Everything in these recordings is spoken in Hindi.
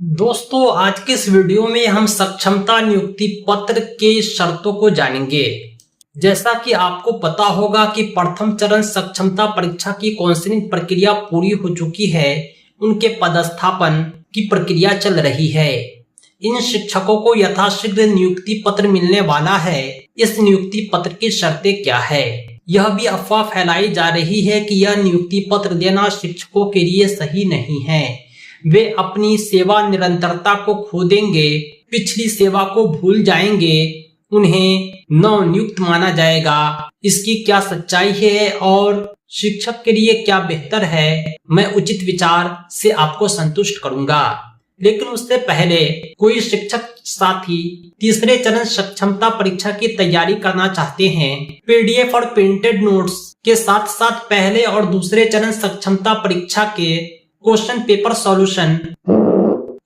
दोस्तों, आज के इस वीडियो में हम सक्षमता नियुक्ति पत्र के शर्तों को जानेंगे। जैसा कि आपको पता होगा कि प्रथम चरण सक्षमता परीक्षा की काउंसलिंग प्रक्रिया पूरी हो चुकी है। उनके पदस्थापन की प्रक्रिया चल रही है। इन शिक्षकों को यथाशीघ्र नियुक्ति पत्र मिलने वाला है। इस नियुक्ति पत्र की शर्तें क्या है? यह भी अफवाह फैलाई जा रही है कि यह नियुक्ति पत्र देना शिक्षकों के लिए सही नहीं है। वे अपनी सेवा निरंतरता को खो देंगे, पिछली सेवा को भूल जाएंगे, उन्हें नवनियुक्त माना जाएगा। इसकी क्या सच्चाई है और शिक्षक के लिए क्या बेहतर है, मैं उचित विचार से आपको संतुष्ट करूंगा। लेकिन उससे पहले कोई शिक्षक साथी तीसरे चरण सक्षमता परीक्षा की तैयारी करना चाहते हैं, पीडीएफ और प्रिंटेड नोट्स के साथ साथ पहले और दूसरे चरण सक्षमता परीक्षा के क्वेश्चन पेपर सॉल्यूशन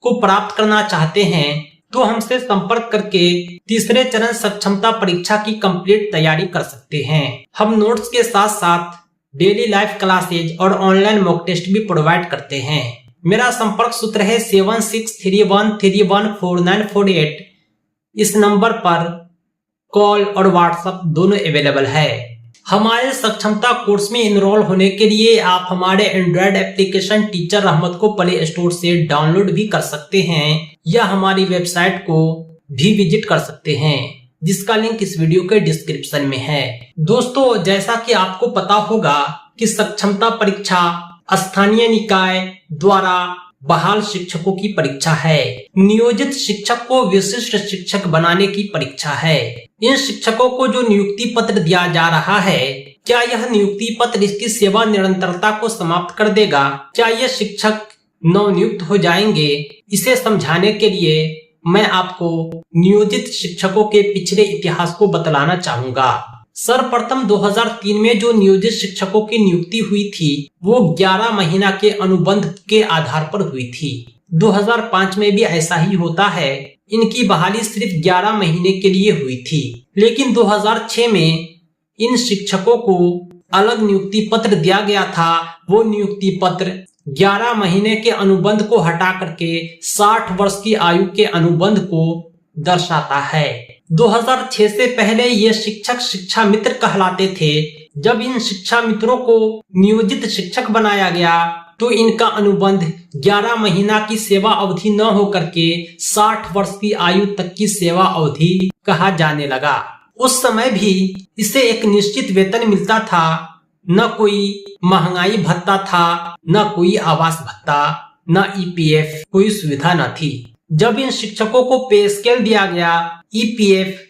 को प्राप्त करना चाहते हैं, तो हमसे संपर्क करके तीसरे चरण सक्षमता परीक्षा की कंप्लीट तैयारी कर सकते हैं। हम नोट्स के साथ साथ डेली लाइव क्लासेज और ऑनलाइन मॉक टेस्ट भी प्रोवाइड करते हैं। मेरा संपर्क सूत्र है 7631314948। इस नंबर पर कॉल और व्हाट्सएप दोनों अवेलेबल है। हमारे सक्षमता कोर्स में इनरोल होने के लिए आप हमारे एंड्रॉयड एप्लीकेशन टीचर रहमत को प्ले स्टोर से डाउनलोड भी कर सकते हैं या हमारी वेबसाइट को भी विजिट कर सकते हैं, जिसका लिंक इस वीडियो के डिस्क्रिप्शन में है। दोस्तों, जैसा कि आपको पता होगा कि सक्षमता परीक्षा स्थानीय निकाय द्वारा बहाल शिक्षकों की परीक्षा है। नियोजित शिक्षक को विशिष्ट शिक्षक बनाने की परीक्षा है। इन शिक्षकों को जो नियुक्ति पत्र दिया जा रहा है, क्या यह नियुक्ति पत्र इसकी सेवा निरंतरता को समाप्त कर देगा? क्या ये शिक्षक नवनियुक्त हो जाएंगे? इसे समझाने के लिए मैं आपको नियोजित शिक्षकों के पिछले इतिहास को बतलाना चाहूंगा। सर्वप्रथम 2003 में जो नियोजित शिक्षकों की नियुक्ति हुई थी, वो 11 महीना के अनुबंध के आधार पर हुई थी। 2005 में भी ऐसा ही होता है। इनकी बहाली सिर्फ 11 महीने के लिए हुई थी। लेकिन 2006 में इन शिक्षकों को अलग नियुक्ति पत्र दिया गया था। वो नियुक्ति पत्र 11 महीने के अनुबंध को हटा करके 60 वर्ष की आयु के अनुबंध को दर्शाता है। 2006 से पहले ये शिक्षक शिक्षा मित्र कहलाते थे। जब इन शिक्षा मित्रों को नियोजित शिक्षक बनाया गया तो इनका अनुबंध 11 महीना की सेवा अवधि न होकर के 60 वर्ष की आयु तक की सेवा अवधि कहा जाने लगा। उस समय भी इसे एक निश्चित वेतन मिलता था, न कोई महंगाई भत्ता था, न कोई आवास भत्ता, न ईपीएफ, कोई सुविधा न थी। जब इन शिक्षकों को पे स्केल दिया गया, ईपीएफ,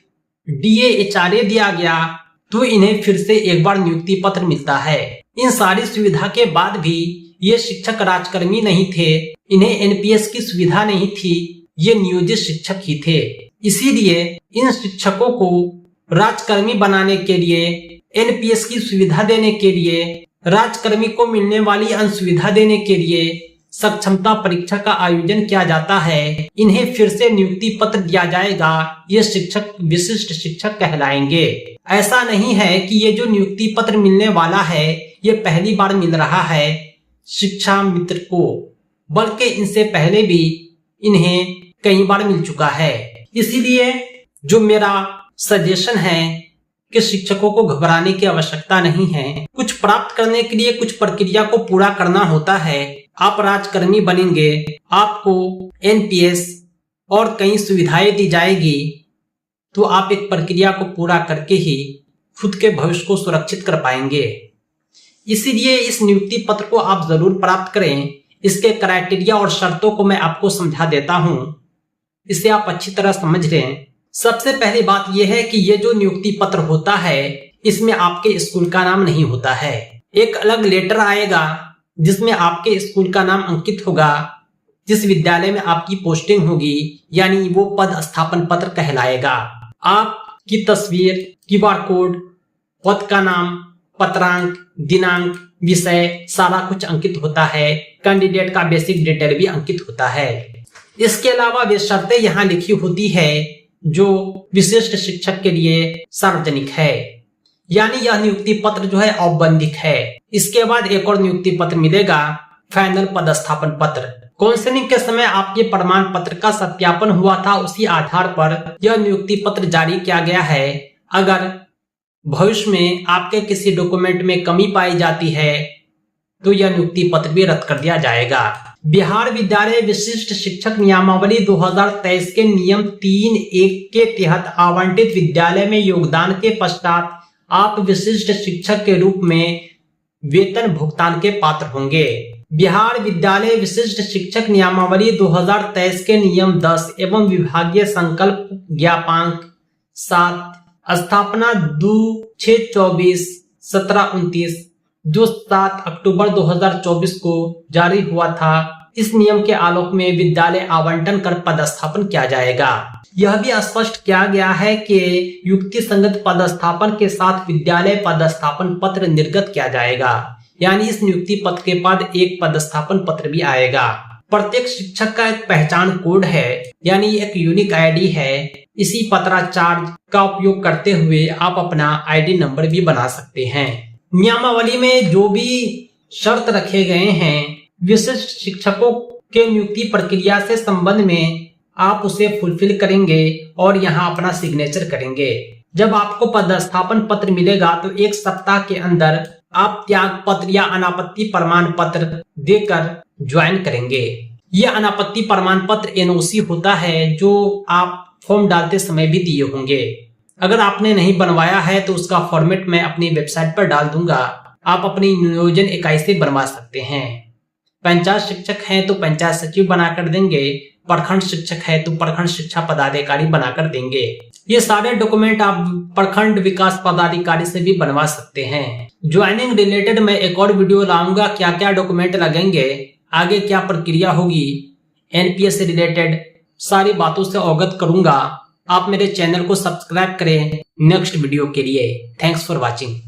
डीए, एचआरए दिया गया, तो इन्हें फिर से एक बार नियुक्ति पत्र मिलता है। इन सारी सुविधा के बाद भी ये शिक्षक राजकर्मी नहीं थे, इन्हें एनपीएस की सुविधा नहीं थी, ये नियोजित शिक्षक ही थे। इसीलिए इन शिक्षकों को राजकर्मी बनाने के लिए, एनपीएस की सुविधा देने के लिए, राजकर्मी को मिलने वाली असुविधा देने के लिए सक्षमता परीक्षा का आयोजन किया जाता है। इन्हें फिर से नियुक्ति पत्र दिया जाएगा। ये शिक्षक विशिष्ट शिक्षक कहलाएंगे। ऐसा नहीं है कि ये जो नियुक्ति पत्र मिलने वाला है ये पहली बार मिल रहा है शिक्षा मित्र को, बल्कि इनसे पहले भी इन्हें कई बार मिल चुका है। इसीलिए जो मेरा सजेशन है कि शिक्षकों को घबराने की आवश्यकता नहीं है। कुछ प्राप्त करने के लिए कुछ प्रक्रिया को पूरा करना होता है। आप राजकर्मी बनेंगे, आपको एनपीएस और कई सुविधाएं दी जाएगी, तो आप एक प्रक्रिया को पूरा करके ही खुद के भविष्य को सुरक्षित कर पाएंगे। इसीलिए इस नियुक्ति पत्र को आप जरूर प्राप्त करें। इसके क्राइटेरिया और शर्तों को मैं आपको समझा देता हूं, इसे आप अच्छी तरह समझ लें। सबसे पहली बात यह है कि ये जो नियुक्ति पत्र होता है, इसमें आपके स्कूल का नाम नहीं होता है। एक अलग लेटर आएगा जिसमें आपके स्कूल का नाम अंकित होगा, जिस विद्यालय में आपकी पोस्टिंग होगी, यानी वो पद स्थापन पत्र कहलाएगा। आपकी तस्वीर, क्यूआर कोड, पद का नाम, पत्रांक, दिनांक, विषय, सारा कुछ अंकित होता है। कैंडिडेट का बेसिक डिटेल भी अंकित होता है। इसके अलावा वे शर्तें यहाँ लिखी होती है जो विशिष्ट शिक्षक के लिए सार्वजनिक है, यानी यह नियुक्ति पत्र जो है औपबंधिक है। इसके बाद एक और नियुक्ति पत्र मिलेगा, फाइनल पदस्थापन पत्र। काउंसलिंग के समय आपके प्रमाण पत्र का सत्यापन हुआ था, उसी आधार पर यह नियुक्ति पत्र जारी किया गया है। अगर भविष्य में आपके किसी डॉक्यूमेंट में कमी पाई जाती है तो यह नियुक्ति पत्र भी रद्द कर दिया जाएगा। बिहार विद्यालय विशिष्ट शिक्षक नियमावली 2023 के नियम 3(1) के तहत आवंटित विद्यालय में योगदान के पश्चात आप विशिष्ट शिक्षक के रूप में वेतन भुगतान के पात्र होंगे। बिहार विद्यालय विशिष्ट शिक्षक नियमावली 2023 के नियम 10 एवं विभागीय संकल्प ज्ञापांक 7 स्थापना 2/6/24/17-29 जो 7 अक्टूबर 2024 को जारी हुआ था, इस नियम के आलोक में विद्यालय आवंटन कर पदस्थापन किया जाएगा। यह भी स्पष्ट किया गया है कि युक्ति संगत पदस्थापन के साथ विद्यालय पदस्थापन पत्र निर्गत किया जाएगा, यानी इस नियुक्ति पत्र के बाद एक पदस्थापन पत्र भी आएगा। प्रत्येक शिक्षक का एक पहचान कोड है, यानी एक यूनिक आईडी है। इसी पत्राचार का उपयोग करते हुए आप अपना आईडी नंबर भी बना सकते हैं। नियमावली में जो भी शर्त रखे गए हैं विशिष्ट शिक्षकों के नियुक्ति प्रक्रिया से संबंध में आप उसे फुलफिल करेंगे और यहाँ अपना सिग्नेचर करेंगे। जब आपको पदस्थापन पत्र मिलेगा तो 1 सप्ताह के अंदर आप त्याग पत्र या अनापत्ति प्रमाण पत्र देकर ज्वाइन करेंगे। यह अनापत्ति प्रमाण पत्र NOC होता है जो आप फॉर्म डालते समय भी दिए होंगे। अगर आपने नहीं बनवाया है तो उसका फॉर्मेट मैं अपनी वेबसाइट पर डाल दूंगा, आप अपनी नियोजन इकाई से बनवा सकते हैं। पंचायत शिक्षक हैं तो पंचायत सचिव बनाकर देंगे, प्रखंड शिक्षक है तो प्रखंड शिक्षा पदाधिकारी बनाकर देंगे। ये सारे डॉक्यूमेंट आप प्रखंड विकास पदाधिकारी से भी बनवा सकते हैं। ज्वाइनिंग रिलेटेड मैं एक और वीडियो लाऊंगा, क्या क्या डॉक्यूमेंट लगेंगे, आगे क्या प्रक्रिया होगी, NPS से रिलेटेड सारी बातों से अवगत करूंगा। आप मेरे चैनल को सब्सक्राइब करें नेक्स्ट वीडियो के लिए। Thanks for watching.